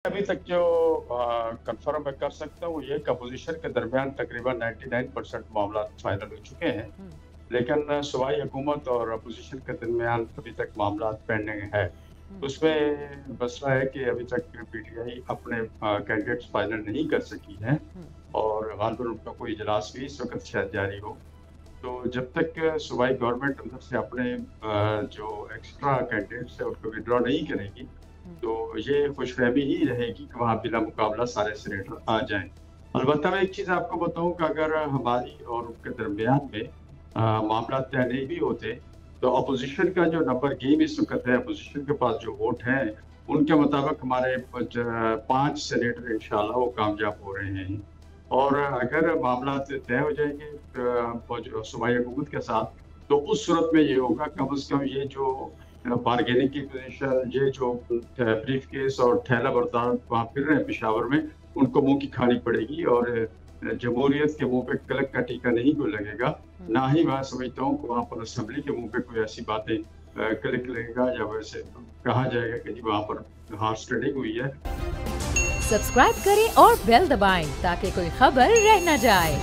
अभी तक जो कंफर्म मैं कर सकता हूँ ये कि अपोजिशन के दरमियान तकरीबन 99% मामला फाइनल हो चुके हैं। हुँ, लेकिन सूबाई हुकूमत और अपोजिशन के दरमियान अभी तक मामला पेंडिंग है। हुँ, उसमें मसला है कि अभी तक पीटीआई अपने कैंडिडेट्स फाइनल नहीं कर सकी है हुँ, और गालिबन उनका कोई इजलास भी इस वक़्त शायद जारी हो। तो जब तक सूबाई गवर्नमेंट उधर से अपने जो एक्स्ट्रा कैंडिडेट्स हैं उनको विथड्रॉ नहीं करेगी, हुँ, तो ये खुशफ़हमी ही रहेगी कि वहाँ बिला मुकाबला सारे सेनेटर आ जाएँ। अलबत्ता मैं एक चीज़ आपको बताऊँ कि अगर हमारी और उनके दरमियान में मामला तय नहीं भी होते, तो अपोज़िशन का जो नंबर गेम इस वक़्त है, अपोज़िशन के पास जो वोट हैं, उनके मुताबिक हमारे 5 सेनेटर इंशाअल्लाह वो कामयाब हो रहे हैं। और अगर मामला तय हो जाएँगे सूबाई हुकूमत के साथ, तो उस सूरत में ये होगा कम से कम ये जो बार्गेनिंग की पोज़ीशन, ये जो ब्रीफ़केस और थैला-बरदार वहाँ फिर रहे हैं पेशावर में, उनको मुँह की खानी पड़ेगी और जमहूरियत के मुँह पे कलंक का टीका नहीं कोई लगेगा। हुँ। ना ही मैं समझता हूँ कि वहाँ पर असेंबली के मुँह पे कोई ऐसी बातें क्लिक लगेगा या वैसे कहा जाएगा कि जी वहाँ पर हॉर्स ट्रेडिंग हुई है। सब्सक्राइब करें और बेल दबाएं ताकि कोई खबर रह न जाए।